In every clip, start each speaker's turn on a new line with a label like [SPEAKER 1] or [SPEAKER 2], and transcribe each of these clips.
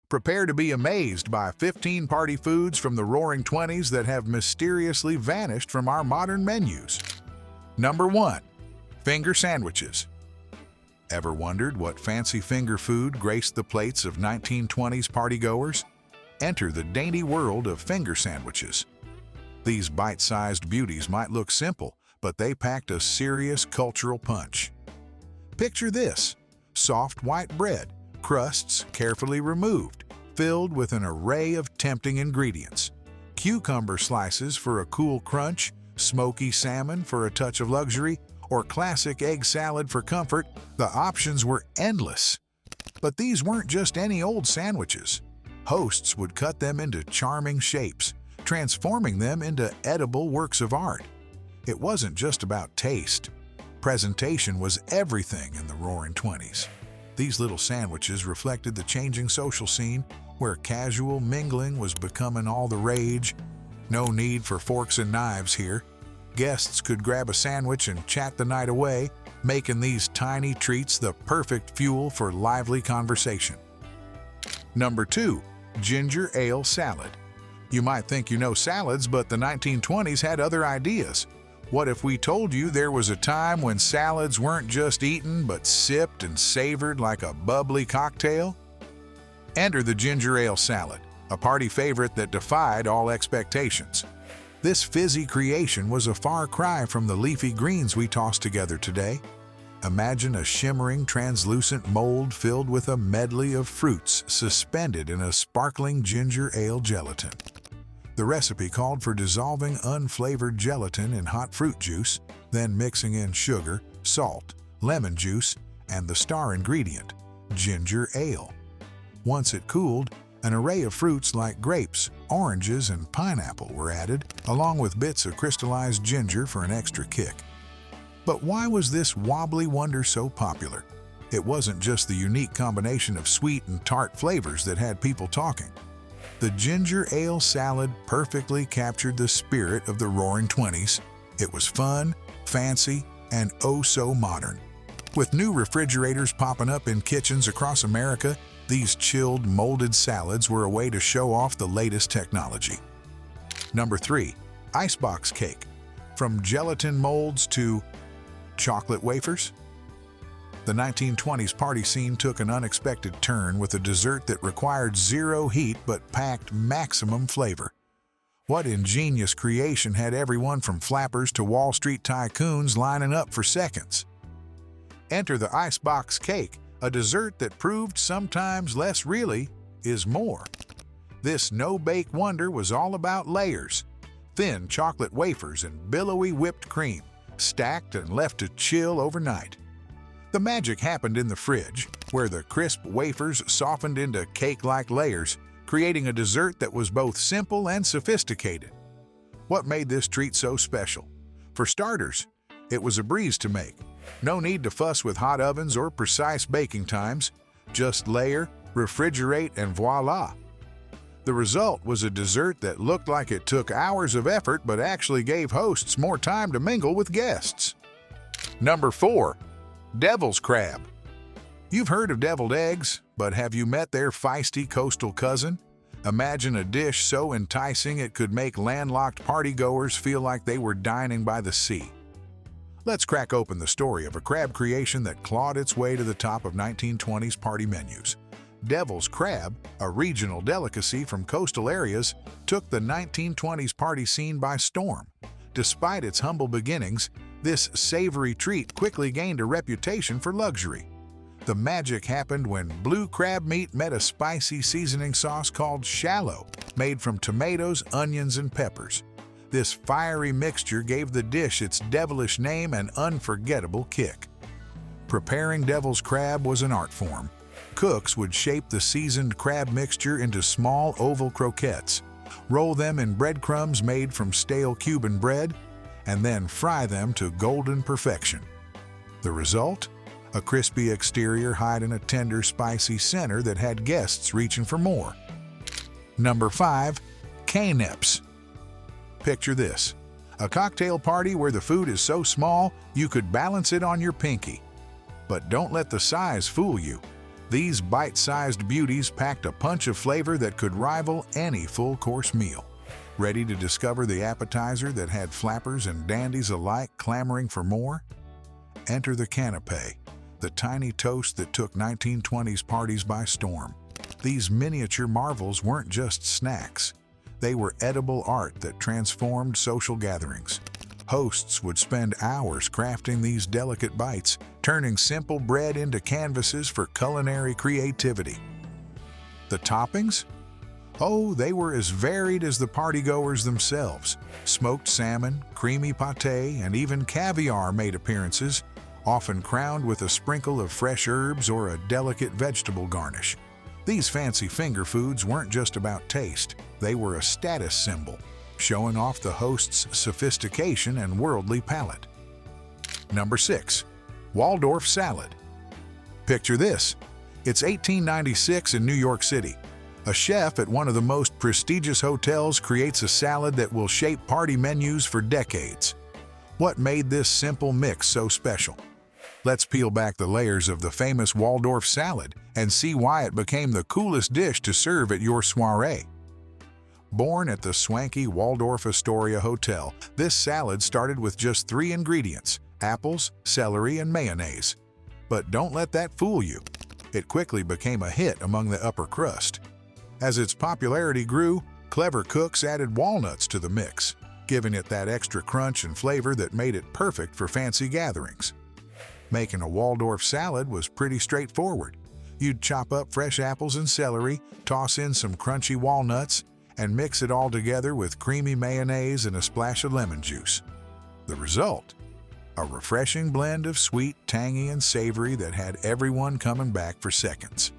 [SPEAKER 1] Prepare to be amazed by 15 party foods from the Roaring Twenties that have mysteriously vanished from our modern menus. Number 1. Finger sandwiches. Ever wondered what fancy finger food graced the plates of 1920s partygoers? Enter the dainty world of finger sandwiches. These bite-sized beauties might look simple, but they packed a serious cultural punch. Picture this: soft white bread, crusts carefully removed, filled with an array of tempting ingredients. Cucumber slices for a cool crunch, smoky salmon for a touch of luxury, or classic egg salad for comfort. The options were endless. But these weren't just any old sandwiches. Hosts would cut them into charming shapes, transforming them into edible works of art. It wasn't just about taste. Presentation was everything in the Roaring Twenties. These little sandwiches reflected the changing social scene, where casual mingling was becoming all the rage. No need for forks and knives here. Guests could grab a sandwich and chat the night away, making these tiny treats the perfect fuel for lively conversation. Number 2. Ginger ale salad. You might think you know salads, but the 1920s had other ideas. What if we told you there was a time when salads weren't just eaten, but sipped and savored like a bubbly cocktail? Enter the ginger ale salad, a party favorite that defied all expectations. This fizzy creation was a far cry from the leafy greens we toss together today. Imagine a shimmering, translucent mold filled with a medley of fruits suspended in a sparkling ginger ale gelatin. The recipe called for dissolving unflavored gelatin in hot fruit juice, then mixing in sugar, salt, lemon juice, and the star ingredient, ginger ale. Once it cooled, an array of fruits like grapes, oranges, and pineapple were added, along with bits of crystallized ginger for an extra kick. But why was this wobbly wonder so popular? It wasn't just the unique combination of sweet and tart flavors that had people talking. The ginger ale salad perfectly captured the spirit of the Roaring Twenties. It was fun, fancy, and oh so modern. With new refrigerators popping up in kitchens across America, these chilled, molded salads were a way to show off the latest technology. Number 3. Icebox cake. From gelatin molds to chocolate wafers? The 1920s party scene took an unexpected turn with a dessert that required zero heat but packed maximum flavor. What ingenious creation had everyone from flappers to Wall Street tycoons lining up for seconds? Enter the icebox cake, a dessert that proved sometimes less really is more. This no-bake wonder was all about layers: thin chocolate wafers and billowy whipped cream, stacked and left to chill overnight. The magic happened in the fridge, where the crisp wafers softened into cake-like layers, creating a dessert that was both simple and sophisticated. What made this treat so special? For starters, it was a breeze to make. No need to fuss with hot ovens or precise baking times. Just layer, refrigerate, and voila! The result was a dessert that looked like it took hours of effort but actually gave hosts more time to mingle with guests. Number 4. Devil's crab. You've heard of deviled eggs, but have you met their feisty coastal cousin? Imagine a dish so enticing it could make landlocked partygoers feel like they were dining by the sea. Let's crack open the story of a crab creation that clawed its way to the top of 1920s party menus. Devil's crab, a regional delicacy from coastal areas, took the 1920s party scene by storm. Despite its humble beginnings, this savory treat quickly gained a reputation for luxury. The magic happened when blue crab meat met a spicy seasoning sauce called shallow, made from tomatoes, onions, and peppers. This fiery mixture gave the dish its devilish name and unforgettable kick. Preparing devil's crab was an art form. Cooks would shape the seasoned crab mixture into small oval croquettes, roll them in breadcrumbs made from stale Cuban bread, and then fry them to golden perfection. The result? A crispy exterior hiding a tender, spicy center that had guests reaching for more. Number 5. Canapes. Picture this: a cocktail party where the food is so small you could balance it on your pinky. But don't let the size fool you. These bite-sized beauties packed a punch of flavor that could rival any full-course meal. Ready to discover the appetizer that had flappers and dandies alike clamoring for more? Enter the canapé, the tiny toast that took 1920s parties by storm. These miniature marvels weren't just snacks. They were edible art that transformed social gatherings. Hosts would spend hours crafting these delicate bites, turning simple bread into canvases for culinary creativity. The toppings? Oh, they were as varied as the partygoers themselves. Smoked salmon, creamy pâté, and even caviar made appearances, often crowned with a sprinkle of fresh herbs or a delicate vegetable garnish. These fancy finger foods weren't just about taste, they were a status symbol, showing off the host's sophistication and worldly palate. Number 6. Waldorf salad. Picture this. It's 1896 in New York City. A chef at one of the most prestigious hotels creates a salad that will shape party menus for decades. What made this simple mix so special? Let's peel back the layers of the famous Waldorf salad and see why it became the coolest dish to serve at your soirée. Born at the swanky Waldorf Astoria Hotel, this salad started with just 3 ingredients: apples, celery, and mayonnaise. But don't let that fool you. It quickly became a hit among the upper crust. As its popularity grew, clever cooks added walnuts to the mix, giving it that extra crunch and flavor that made it perfect for fancy gatherings. Making a Waldorf salad was pretty straightforward. You'd chop up fresh apples and celery, toss in some crunchy walnuts, and mix it all together with creamy mayonnaise and a splash of lemon juice. The result? A refreshing blend of sweet, tangy, and savory that had everyone coming back for seconds.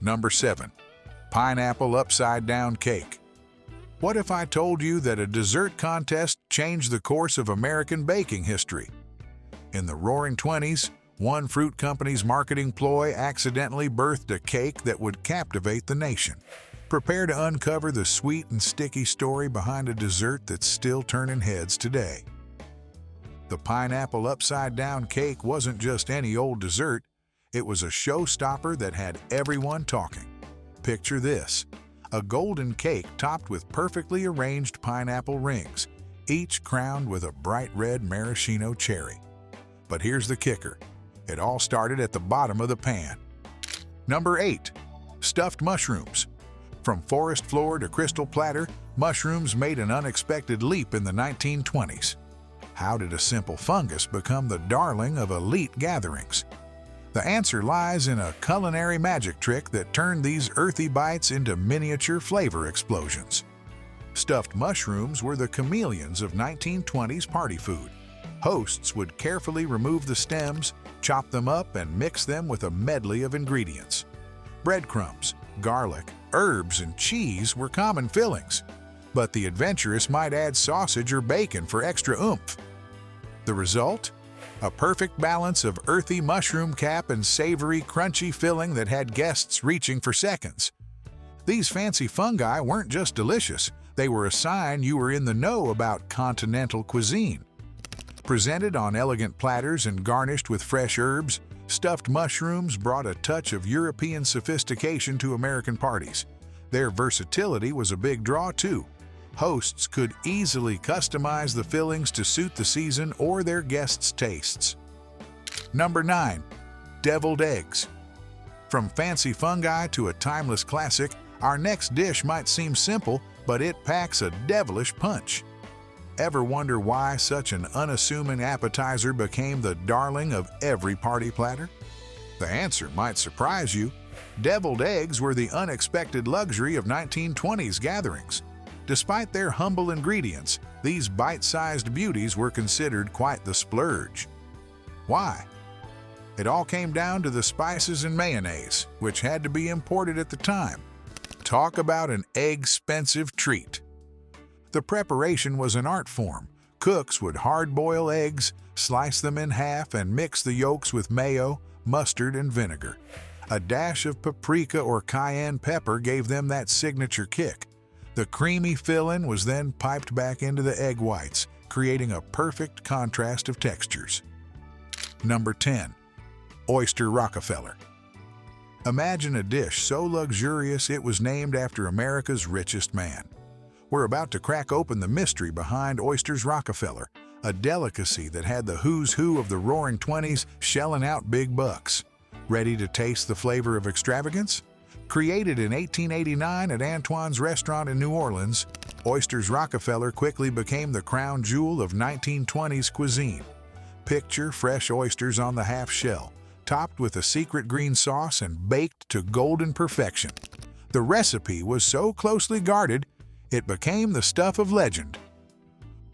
[SPEAKER 1] Number 7. Pineapple upside-down cake. What if I told you that a dessert contest changed the course of American baking history? In the Roaring Twenties, one fruit company's marketing ploy accidentally birthed a cake that would captivate the nation. Prepare to uncover the sweet and sticky story behind a dessert that's still turning heads today. The pineapple upside-down cake wasn't just any old dessert, it was a showstopper that had everyone talking. Picture this: a golden cake topped with perfectly arranged pineapple rings, each crowned with a bright red maraschino cherry. But here's the kicker: it all started at the bottom of the pan. Number 8. Stuffed mushrooms. From forest floor to crystal platter, mushrooms made an unexpected leap in the 1920s. How did a simple fungus become the darling of elite gatherings? The answer lies in a culinary magic trick that turned these earthy bites into miniature flavor explosions. Stuffed mushrooms were the chameleons of 1920s party food. Hosts would carefully remove the stems, chop them up, and mix them with a medley of ingredients. Breadcrumbs, garlic, herbs, and cheese were common fillings, but the adventurous might add sausage or bacon for extra oomph. The result? A perfect balance of earthy mushroom cap and savory, crunchy filling that had guests reaching for seconds. These fancy fungi weren't just delicious, they were a sign you were in the know about continental cuisine. Presented on elegant platters and garnished with fresh herbs, stuffed mushrooms brought a touch of European sophistication to American parties. Their versatility was a big draw too. Hosts could easily customize the fillings to suit the season or their guests' tastes. Number 9. Deviled eggs. From fancy fungi to a timeless classic, our next dish might seem simple, but it packs a devilish punch. Ever wonder why such an unassuming appetizer became the darling of every party platter? The answer might surprise you. Deviled eggs were the unexpected luxury of 1920s gatherings. Despite their humble ingredients, these bite-sized beauties were considered quite the splurge. Why? It all came down to the spices and mayonnaise, which had to be imported at the time. Talk about an egg-spensive treat. The preparation was an art form. Cooks would hard-boil eggs, slice them in half, and mix the yolks with mayo, mustard, and vinegar. A dash of paprika or cayenne pepper gave them that signature kick. The creamy filling was then piped back into the egg whites, creating a perfect contrast of textures. Number 10. Oyster Rockefeller. Imagine a dish so luxurious it was named after America's richest man. We're about to crack open the mystery behind oysters Rockefeller, a delicacy that had the who's who of the Roaring Twenties shelling out big bucks. Ready to taste the flavor of extravagance? Created in 1889 at Antoine's restaurant in New Orleans, oysters Rockefeller quickly became the crown jewel of 1920s cuisine. Picture fresh oysters on the half shell, topped with a secret green sauce and baked to golden perfection. The recipe was so closely guarded, it became the stuff of legend.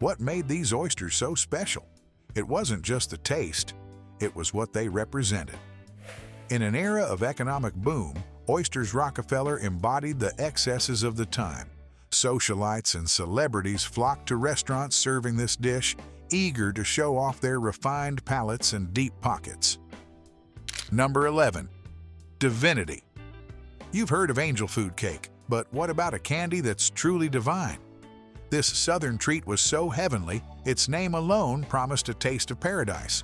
[SPEAKER 1] What made these oysters so special? It wasn't just the taste, it was what they represented. In an era of economic boom, oysters Rockefeller embodied the excesses of the time. Socialites and celebrities flocked to restaurants serving this dish, eager to show off their refined palates and deep pockets. Number 11. Divinity. You've heard of angel food cake, but what about a candy that's truly divine? This southern treat was so heavenly, its name alone promised a taste of paradise.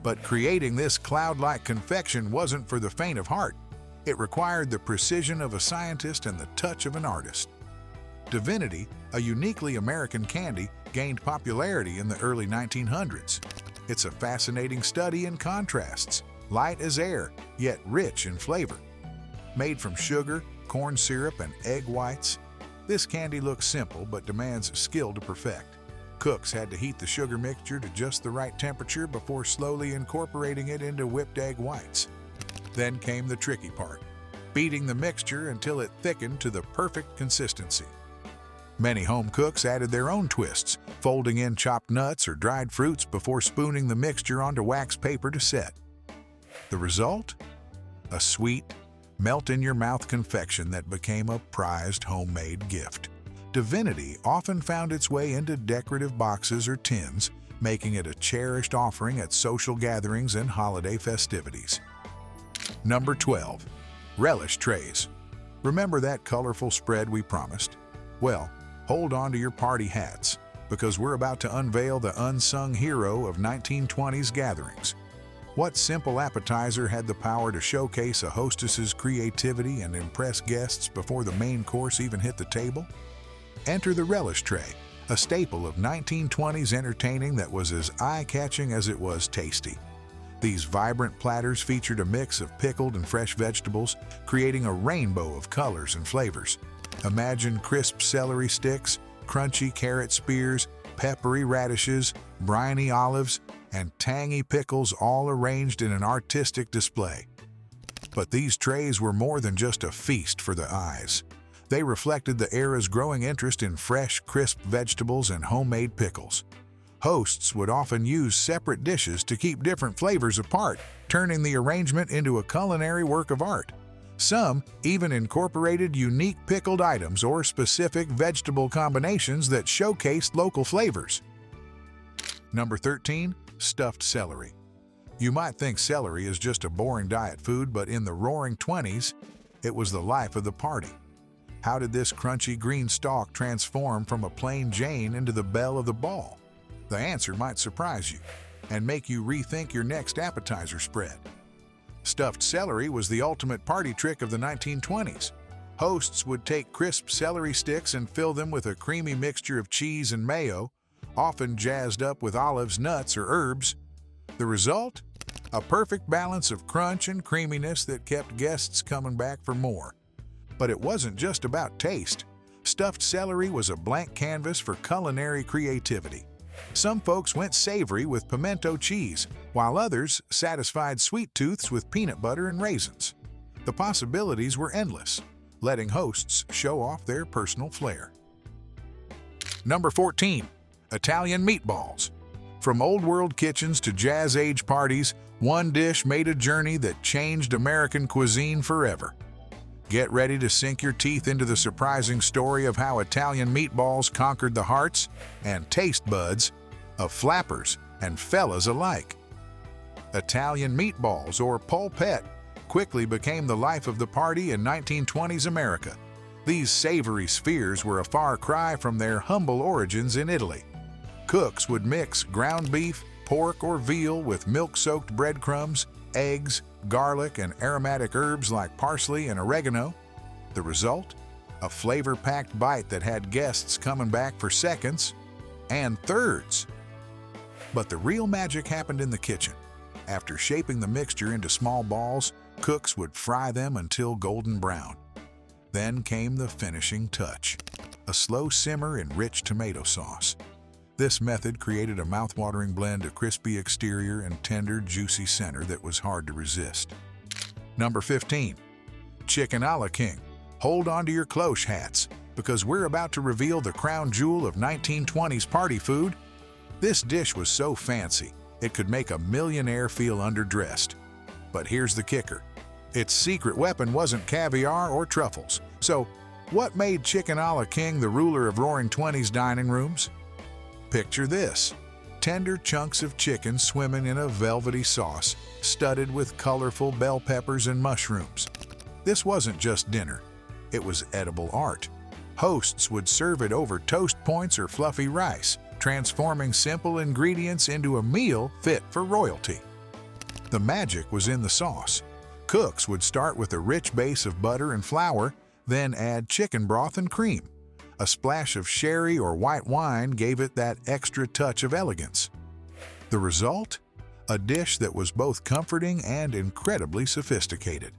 [SPEAKER 1] But creating this cloud-like confection wasn't for the faint of heart. It required the precision of a scientist and the touch of an artist. Divinity, a uniquely American candy, gained popularity in the early 1900s. It's a fascinating study in contrasts, light as air, yet rich in flavor. Made from sugar, corn syrup, and egg whites, this candy looks simple but demands skill to perfect. Cooks had to heat the sugar mixture to just the right temperature before slowly incorporating it into whipped egg whites. Then came the tricky part, beating the mixture until it thickened to the perfect consistency. Many home cooks added their own twists, folding in chopped nuts or dried fruits before spooning the mixture onto wax paper to set. The result? A sweet, melt-in-your-mouth confection that became a prized homemade gift. Divinity often found its way into decorative boxes or tins, making it a cherished offering at social gatherings and holiday festivities. Number 12. Relish trays. Remember that colorful spread we promised? Well, hold on to your party hats, because we're about to unveil the unsung hero of 1920s gatherings. What simple appetizer had the power to showcase a hostess's creativity and impress guests before the main course even hit the table? Enter the relish tray, a staple of 1920s entertaining that was as eye-catching as it was tasty. These vibrant platters featured a mix of pickled and fresh vegetables, creating a rainbow of colors and flavors. Imagine crisp celery sticks, crunchy carrot spears, peppery radishes, briny olives, and tangy pickles all arranged in an artistic display. But these trays were more than just a feast for the eyes. They reflected the era's growing interest in fresh, crisp vegetables and homemade pickles. Hosts would often use separate dishes to keep different flavors apart, turning the arrangement into a culinary work of art. Some even incorporated unique pickled items or specific vegetable combinations that showcased local flavors. Number 13. Stuffed celery. You might think celery is just a boring diet food, but in the Roaring Twenties, it was the life of the party. How did this crunchy green stalk transform from a plain Jane into the belle of the ball? The answer might surprise you and make you rethink your next appetizer spread. Stuffed celery was the ultimate party trick of the 1920s. Hosts would take crisp celery sticks and fill them with a creamy mixture of cheese and mayo, often jazzed up with olives, nuts, or herbs. The result? A perfect balance of crunch and creaminess that kept guests coming back for more. But it wasn't just about taste. Stuffed celery was a blank canvas for culinary creativity. Some folks went savory with pimento cheese, while others satisfied sweet tooths with peanut butter and raisins. The possibilities were endless, letting hosts show off their personal flair. Number 14. Italian meatballs. From old-world kitchens to jazz-age parties, one dish made a journey that changed American cuisine forever. Get ready to sink your teeth into the surprising story of how Italian meatballs conquered the hearts and taste buds of flappers and fellas alike. Italian meatballs, or polpette, quickly became the life of the party in 1920s America. These savory spheres were a far cry from their humble origins in Italy. Cooks would mix ground beef, pork, or veal with milk-soaked breadcrumbs, eggs, garlic, and aromatic herbs like parsley and oregano. The result? A flavor-packed bite that had guests coming back for seconds and thirds. But the real magic happened in the kitchen. After shaping the mixture into small balls, cooks would fry them until golden brown. Then came the finishing touch, a slow simmer in rich tomato sauce. This method created a mouthwatering blend of crispy exterior and tender, juicy center that was hard to resist. Number 15. Chicken a la king. Hold on to your cloche hats, because we're about to reveal the crown jewel of 1920s party food. This dish was so fancy, it could make a millionaire feel underdressed. But here's the kicker. Its secret weapon wasn't caviar or truffles. So, what made chicken a la king the ruler of Roaring Twenties dining rooms? Picture this. Tender chunks of chicken swimming in a velvety sauce, studded with colorful bell peppers and mushrooms. This wasn't just dinner. It was edible art. Hosts would serve it over toast points or fluffy rice, transforming simple ingredients into a meal fit for royalty. The magic was in the sauce. Cooks would start with a rich base of butter and flour, then add chicken broth and cream. A splash of sherry or white wine gave it that extra touch of elegance. The result? A dish that was both comforting and incredibly sophisticated.